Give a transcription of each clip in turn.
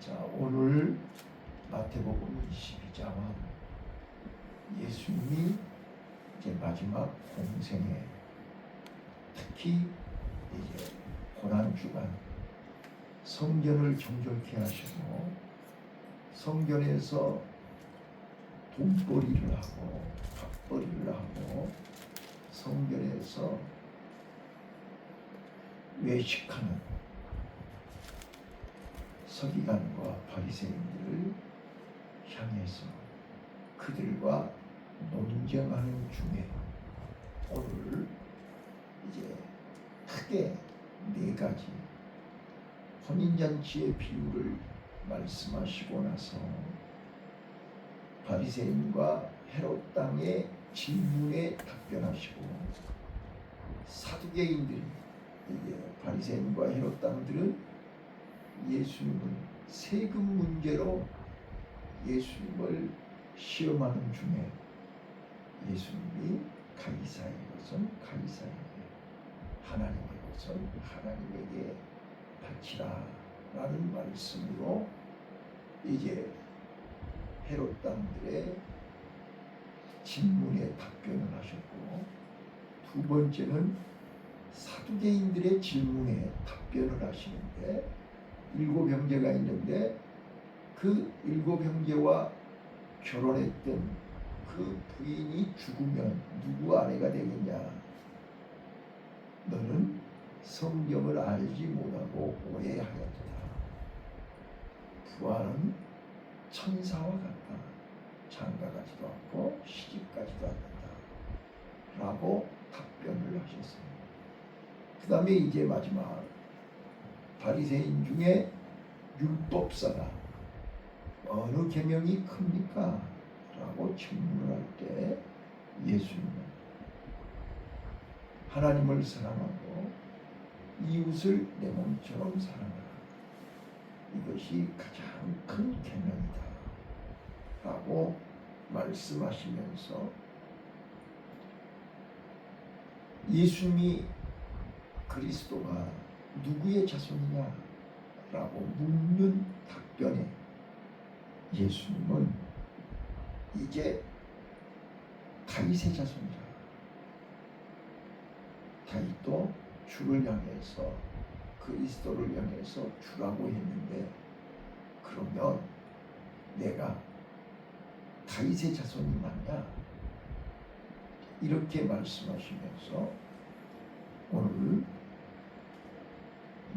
자, 오늘 마태복음 22장은 예수님이 이제 마지막 공생에 특히 이제 고난 주간 성전을 정결케 하시고 성전에서 돈벌이를 하고 밥벌이를 하고 성전에서 외식하는 서기관과 바리새인들을 향해서 그들과 논쟁하는 중에 오늘 이제 크게 네 가지 혼인잔치의 비유를 말씀하시고 나서 바리새인과 헤롯 당의 질문에 답변하시고 사두개인들이 이제 바리새인과 헤롯 당들은 예수님은 세금 문제로 예수님을 시험하는 중에 예수님이 가이사의 것은 가이사에게 하나님의 것은 하나님에게 바치라 라는 말씀으로 이제 헤롯 당들의 질문에 답변을 하셨고, 두 번째는 사두개인들의 질문에 답변을 하시는데, 일곱 형제가 있는데 그 일곱 형제와 결혼했던 그 부인이 죽으면 누구 아내가 되겠냐? 너는 성경을 알지 못하고 오해하였다. 부활은 천사와 같다. 장가가지도 않고 시집가지도 않는다. 라고 답변을 하셨습니다. 그 다음에 이제 마지막 바리새인 중에 율법사가 어느 계명이 큽니까? 라고 질문을 할 때 예수님은 하나님을 사랑하고 이웃을 내 몸처럼 사랑하라. 이것이 가장 큰 계명이다. 라고 말씀하시면서 예수님이 그리스도가 누구의 자손이냐? 라고 묻는 답변에 예수님은 이제 다윗의 자손이라. 다윗도 주를 향해서 그리스도를 향해서 주라고 했는데, 그러면 내가 다윗의 자손이 맞냐? 이렇게 말씀하시면서 오늘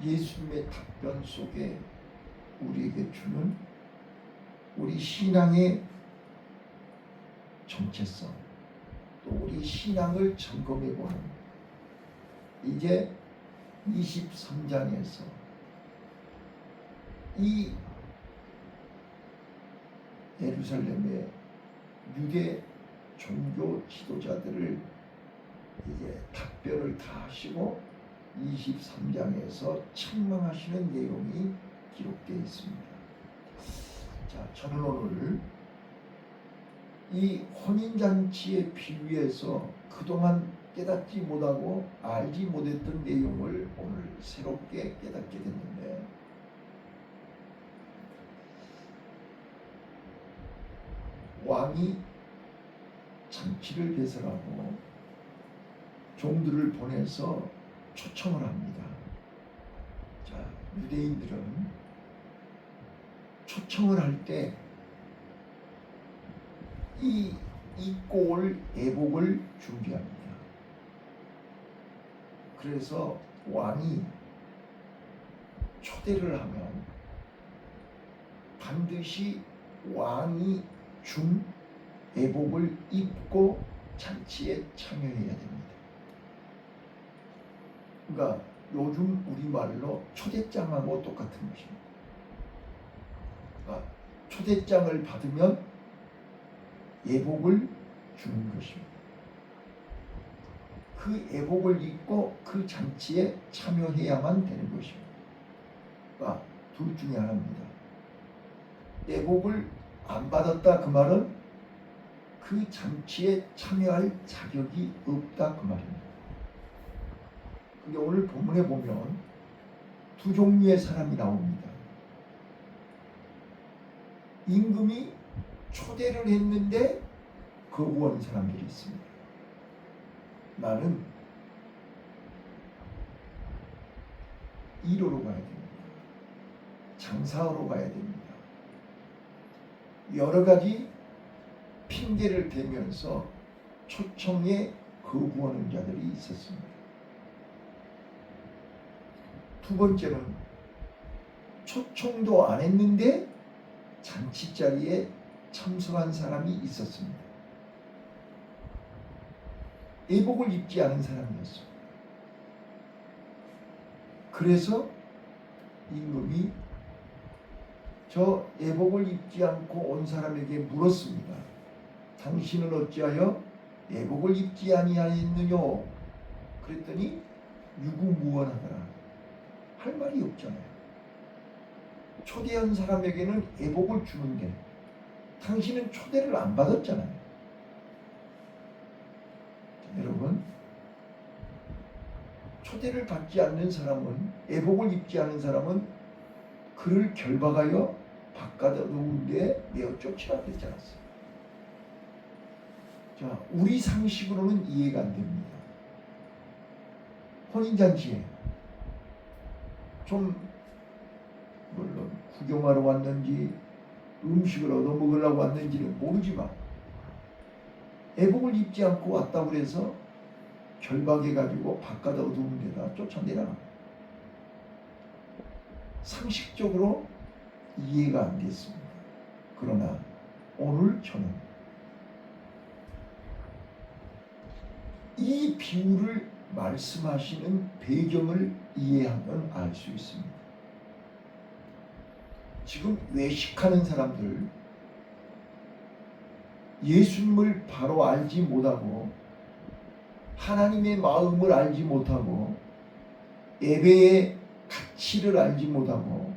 예수님의 답변 속에 우리에게 주는 우리 신앙의 정체성, 또 우리 신앙을 점검해보는 이제 23장에서 이 예루살렘의 유대 종교 지도자들을 이제 답변을 다 하시고 23장에서 책망하시는 내용이 기록되어 있습니다. 자, 저는 오늘 이 혼인잔치의 비유에서 그동안 깨닫지 못하고 알지 못했던 내용을 오늘 새롭게 깨닫게 됐는데, 왕이 잔치를 개설하고 종들을 보내서 초청을 합니다. 자, 유대인들은 초청을 할 때 이 입고 올 예복을 준비합니다. 그래서 왕이 초대를 하면 반드시 왕이 준 예복을 입고 잔치에 참여해야 됩니다. 그러니까 요즘 우리말로 초대장하고 똑같은 것입니다. 그러니까 초대장을 받으면 예복을 주는 것입니다. 그 예복을 입고 그 잔치에 참여해야만 되는 것입니다. 그러니까 둘 중에 하나입니다. 예복을 안 받았다 그 말은 그 잔치에 참여할 자격이 없다 그 말입니다. 근데 오늘 본문에 보면 두 종류의 사람이 나옵니다. 임금이 초대를 했는데 거부한 사람들이 있습니다. 나는 일하러 가야 됩니다. 장사하러 가야 됩니다. 여러 가지 핑계를 대면서 초청에 거부하는 자들이 있었습니다. 두 번째는 초청도 안 했는데 잔치 자리에 참석한 사람이 있었습니다. 예복을 입지 않은 사람이었습니다. 그래서 임금이 저 예복을 입지 않고 온 사람에게 물었습니다. 당신은 어찌하여 예복을 입지 아니하였느냐? 그랬더니 유구무원하더라. 할 말이 없잖아요. 초대한 사람에게는 예복을 주는데 당신은 초대를 안 받았잖아요. 여러분, 초대를 받지 않는 사람은, 예복을 입지 않은 사람은 그를 결박하여 바깥 어두운 데에 내어 쫓으라 그랬지 않았어요. 자, 우리 상식으로는 이해가 안 됩니다. 혼인잔치에 좀 물론 구경하러 왔는지 음식을 얻어먹으려고 왔는지는 모르지만 예복을 입지 않고 왔다고 해서 결박해가지고 바깥 어두운 데다 쫓아내라. 상식적으로 이해가 안 됐습니다. 그러나 오늘 저는 이 비유를 말씀하시는 배경을 이해하면 알 수 있습니다. 지금 외식하는 사람들, 예수님을 바로 알지 못하고 하나님의 마음을 알지 못하고 예배의 가치를 알지 못하고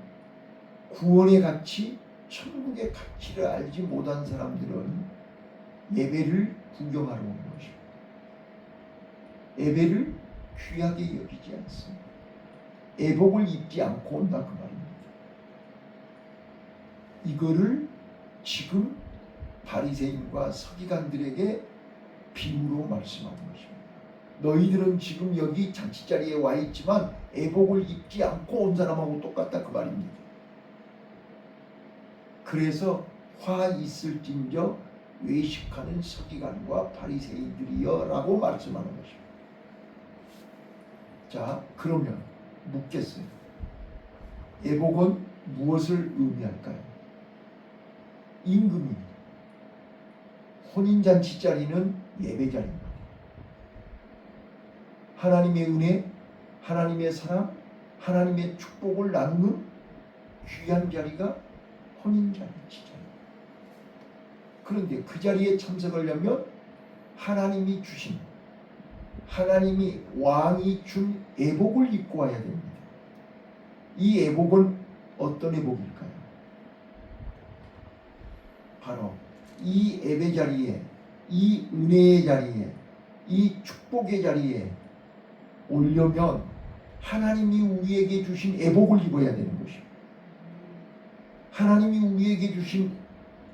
구원의 가치, 천국의 가치를 알지 못한 사람들은 예배를 구경하러 오는 것입니다. 예배를 귀하게 여기지 않습니다. 예복을 입지 않고 온다 그 말입니다. 이거를 지금 바리새인과 서기관들에게 비유로 말씀하는 것입니다. 너희들은 지금 여기 잔치자리에 와 있지만 예복을 입지 않고 온 사람하고 똑같다 그 말입니다. 그래서 화 있을진저 외식하는 서기관과 바리새인들이여 라고 말씀하는 것입니다. 자, 그러면 묻겠어요. 예복은 무엇을 의미할까요? 임금이 혼인잔치 자리는 예배자리입니다. 하나님의 은혜, 하나님의 사랑, 하나님의 축복을 나누는 귀한 자리가 혼인잔치 자리입니다. 그런데 그 자리에 참석하려면 하나님이 주신, 하나님이 왕이 준 예복을 입고 와야 됩니다. 이 예복은 어떤 예복일까요? 바로 이 예배 자리에, 이 은혜의 자리에, 이 축복의 자리에 오려면 하나님이 우리에게 주신 예복을 입어야 되는 것입니다. 하나님이 우리에게 주신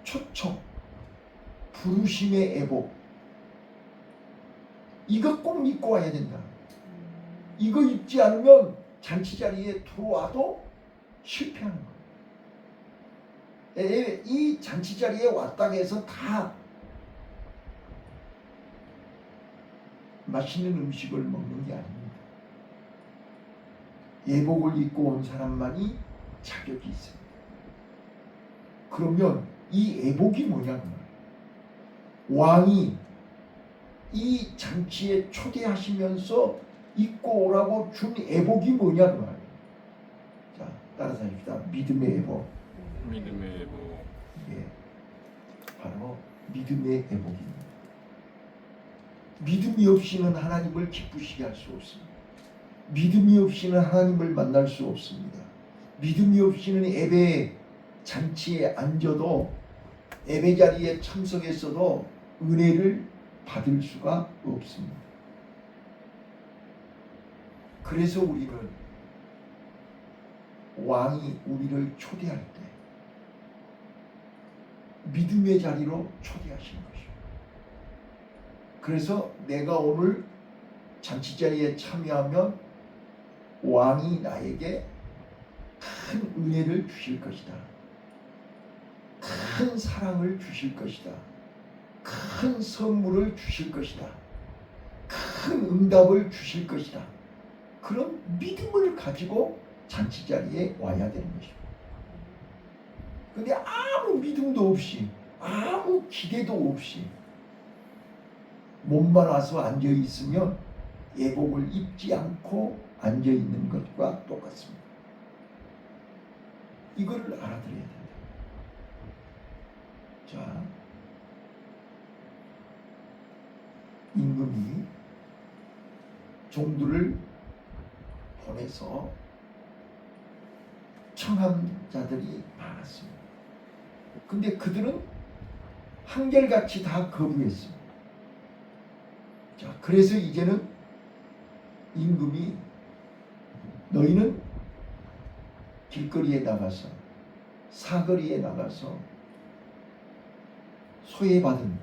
초청, 부르심의 예복, 이거 꼭 입고 와야 된다. 이거 입지 않으면 잔치 자리에 들어와도 실패하는 거예요. 이 잔치 자리에 왔다고 해서 다 맛있는 음식을 먹는 게 아닙니다. 예복을 입고 온 사람만이 자격이 있습니다. 그러면 이 예복이 뭐냐면 왕이 이 잔치에 초대하시면서 입고 오라고 준 예복이 뭐냐는 말이에요. 자, 따라서 합시다. 믿음의 예복. 믿음의 예복. 예, 바로 믿음의 예복입니다. 믿음이 없이는 하나님을 기쁘시게 할 수 없습니다. 믿음이 없이는 하나님을 만날 수 없습니다. 믿음이 없이는 예배 잔치에 앉아도 예배 자리에 참석했어도 은혜를 받을 수가 없습니다. 그래서 우리는 왕이 우리를 초대할 때 믿음의 자리로 초대하시는 것입니다. 그래서 내가 오늘 잔치자리에 참여하면 왕이 나에게 큰 은혜를 주실 것이다. 큰 사랑을 주실 것이다. 큰 선물을 주실 것이다. 큰 응답을 주실 것이다. 그런 믿음을 가지고 잔치자리에 와야 되는 것입니다. 근데 아무 믿음도 없이 아무 기대도 없이 몸만 와서 앉아있으면 예복을 입지 않고 앉아있는 것과 똑같습니다. 이거를 알아들어야 된다. 자, 임금이 종들을 보내서 청한 자들이 많았습니다. 근데 그들은 한결같이 다 거부했습니다. 자, 그래서 이제는 임금이 너희는 길거리에 나가서 사거리에 나가서 소외받은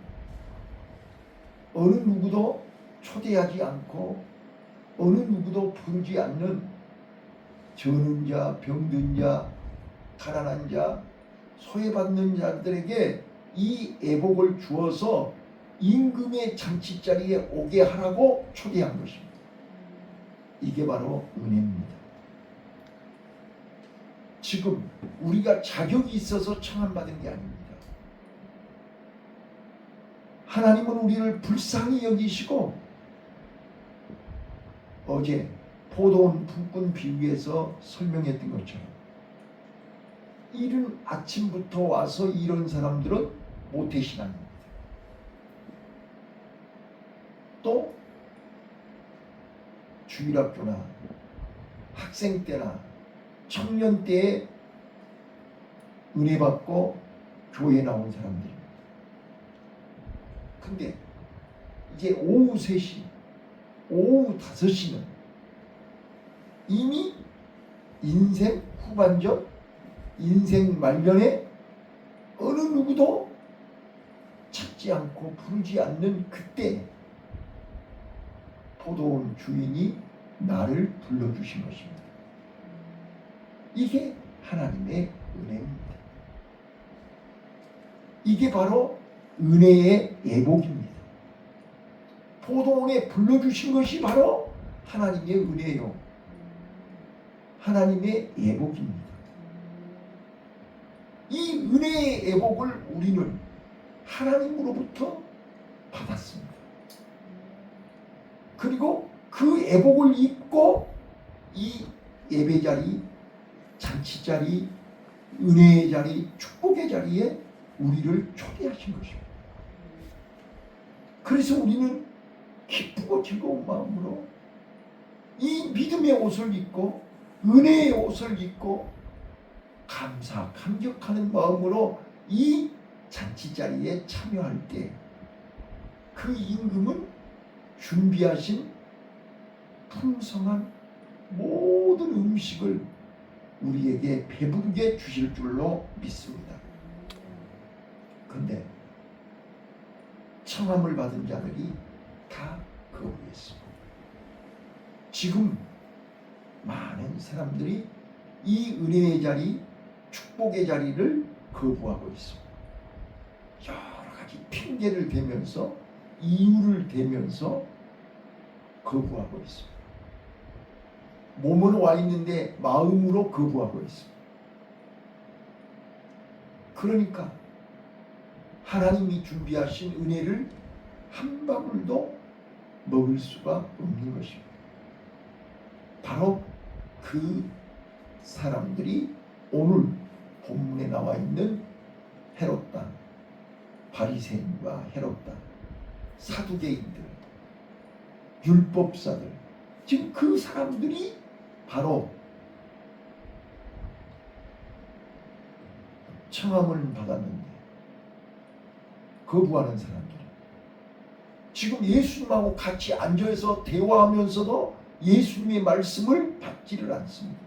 어느 누구도 초대하지 않고 어느 누구도 부르지 않는 저는 자, 병든 자, 가난한 자, 소외받는 자들에게 이 애복을 주어서 임금의 잔치자리에 오게 하라고 초대한 것입니다. 이게 바로 은혜입니다. 지금 우리가 자격이 있어서 청함받은 게 아닙니다. 하나님은 우리를 불쌍히 여기시고 어제 포도원 품꾼 비유에서 설명했던 것처럼 이른 아침부터 와서 이런 사람들은 모태신앙입니다. 또 주일학교나 학생 때나 청년 때에 은혜 받고 교회 나온 사람들입니다. 근데 이제 오후 3시, 오후 5시는 이미 인생 후반전, 인생 말년에 어느 누구도 찾지 않고 부르지 않는 그때 포도원 주인이 나를 불러주신 것입니다. 이게 하나님의 은혜입니다. 이게 바로 은혜의 예복입니다. 포도원에 불러주신 것이 바로 하나님의 은혜요. 하나님의 예복입니다. 이 은혜의 예복을 우리는 하나님으로부터 받았습니다. 그리고 그 예복을 입고 이 예배 자리, 잔치 자리, 은혜의 자리, 축복의 자리에 우리를 초대하신 것입니다. 그래서 우리는 기쁘고 즐거운 마음으로 이 믿음의 옷을 입고 은혜의 옷을 입고 감사, 감격하는 마음으로 이 잔치 자리에 참여할 때 그 임금은 준비하신 풍성한 모든 음식을 우리에게 배부르게 주실 줄로 믿습니다. 그런데 청함을 받은 자들이 다 거부했습니다. 지금 많은 사람들이 이 은혜의 자리, 축복의 자리를 거부하고 있습니다. 여러 가지 핑계를 대면서 이유를 대면서 거부하고 있습니다. 몸은 와 있는데 마음으로 거부하고 있습니다. 그러니까 하나님이 준비하신 은혜를 한 방울도 먹을 수가 없는 것입니다. 바로 그 사람들이 오늘 본문에 나와 있는 헤롯당, 바리새인과 헤롯당, 사두개인들, 율법사들, 지금 그 사람들이 바로 청함을 받았는데 거부하는 사람들, 지금 예수님하고 같이 앉아서 대화하면서도 예수님의 말씀을 받지를 않습니다.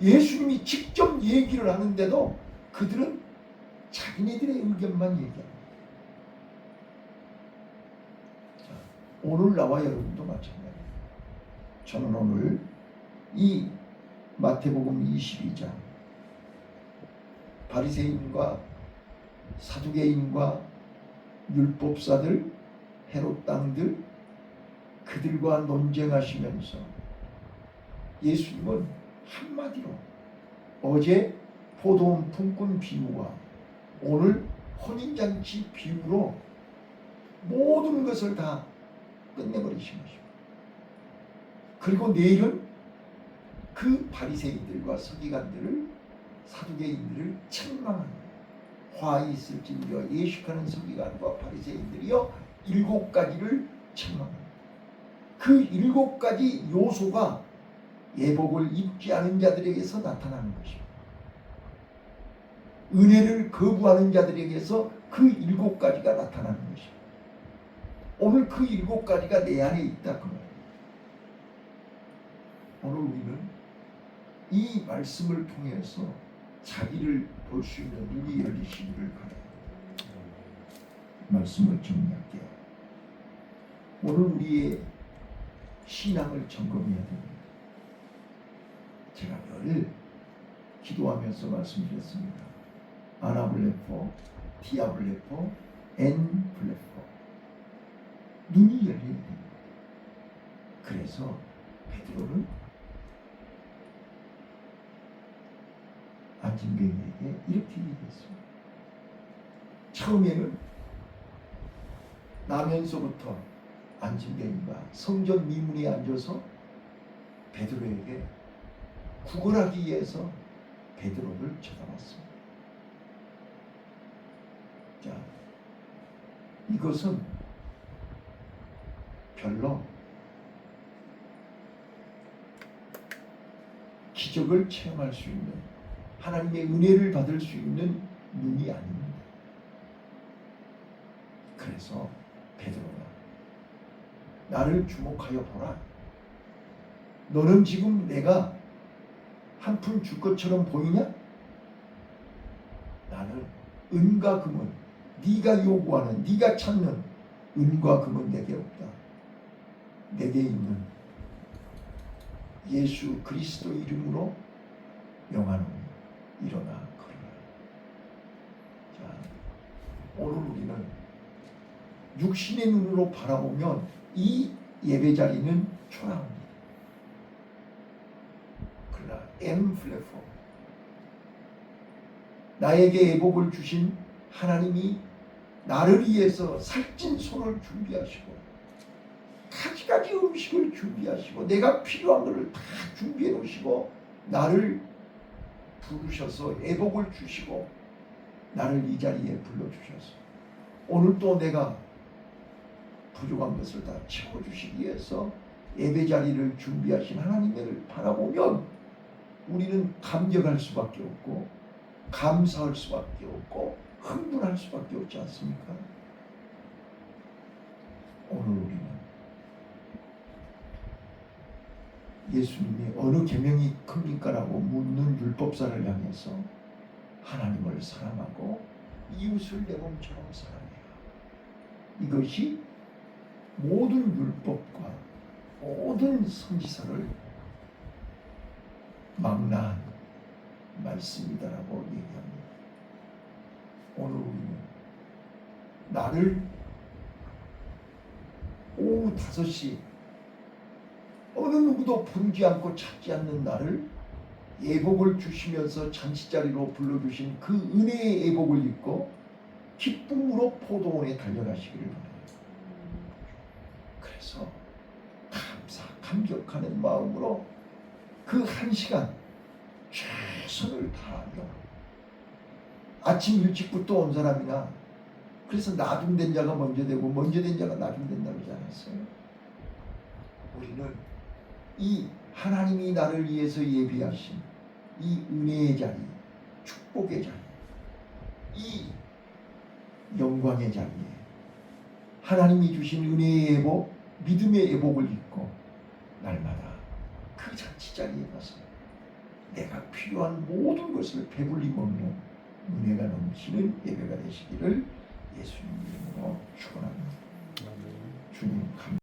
예수님이 직접 얘기를 하는데도 그들은 자기네들의 의견만 얘기합니다. 자, 오늘 나와 여러분도 마찬가지입니다. 저는 오늘 이 마태복음 22장 바리새인과 사두개인과 율법사들, 헤롯 당들 그들과 논쟁하시면서 예수님은 한마디로 어제 포도원 품꾼 비유와 오늘 혼인잔치 비유로 모든 것을 다 끝내버리신 것입니다. 그리고 내일은 그 바리새인들과 서기관들을 사두개인들을 책망합니다. 화 있을진저 예식하는 서기관과 바리새인들이여 7가지를 책망합니다. 그 7가지 요소가 예복을 입지 않은 자들에게서 나타나는 것입니다. 은혜를 거부하는 자들에게서 그 7가지가 나타나는 것입니다. 오늘 그 7가지가 내 안에 있다 그 말이에요. 오늘 우리는 이 말씀을 통해서 자기를 볼 수 있는 눈이 열리시기를 바랍니다. 말씀을 정리할게요. 오늘 우리의 신앙을 점검해야 됩니다. 제가 늘 기도하면서 말씀드렸습니다. 아나블레포, 디아블레포, 엔블레포. 눈이 열려야 됩니다. 그래서 베드로는 안진뱅이에게 이렇게 얘기했습니다. 처음에는 나면서부터 안진뱅이가 성전 미문에 앉아서 베드로에게 구걸하기 위해서 베드로를 쳐다봤습니다. 자, 이것은 별로 기적을 체험할 수 있는 하나님의 은혜를 받을 수 있는 눈이 아닙니다. 그래서 베드로가 나를 주목하여 보라. 너는 지금 내가 한 푼 줄 것처럼 보이냐? 나는 은과 금은 네가 요구하는 네가 찾는 은과 금은 내게 없다. 내게 있는 예수 그리스도 이름으로 명하노니 일어나 걸으라. 자, 오늘 우리는 육신의 눈으로 바라보면 이 예배 자리는 초라합니다. 그러나 엠플레포 나에게 예복을 주신 하나님이 나를 위해서 살찐 손을 준비하시고 가지가지 음식을 준비하시고 내가 필요한 것을 다 준비해 놓으시고 나를 부르셔서 예복을 주시고 나를 이 자리에 불러주셔서 오늘 또 내가 부족한 것을 다 채워주시기 위해서 예배 자리를 준비하신 하나님을 바라보면 우리는 감격할 수밖에 없고 감사할 수밖에 없고 흥분할 수밖에 없지 않습니까? 오늘 우리는 예수님이 어느 계명이 큽니까라고 묻는 율법사를 향해서 하나님을 사랑하고 이웃을 내 몸처럼 사랑해라. 이것이 모든 율법과 모든 선지서를 망라한 말씀이다라고 얘기합니다. 오늘 우리는 나를 오후 5시 어느 누구도 부르지 않고 찾지 않는 나를 예복을 주시면서 잔치자리로 불러주신 그 은혜의 예복을 입고 기쁨으로 포도원에 달려가시기를 바랍니다. 그래서 감격하는 마음으로 그 1시간 최선을 다하며 아침 일찍부터 온 사람이나 그래서 나중된 자가 먼저 되고 먼저 된 자가 나중된다고 하지 않았어요? 우리는 이 하나님이 나를 위해서 예비하신 이 은혜의 자리, 축복의 자리, 이 영광의 자리에 하나님이 주신 은혜의 예복, 믿음의 예복을 입고 날마다 그 잔치자리에 가서 내가 필요한 모든 것을 배불리 먹는 은혜가 넘는 넘치는 예배가 되시기를 예수님 이름으로 축원합니다.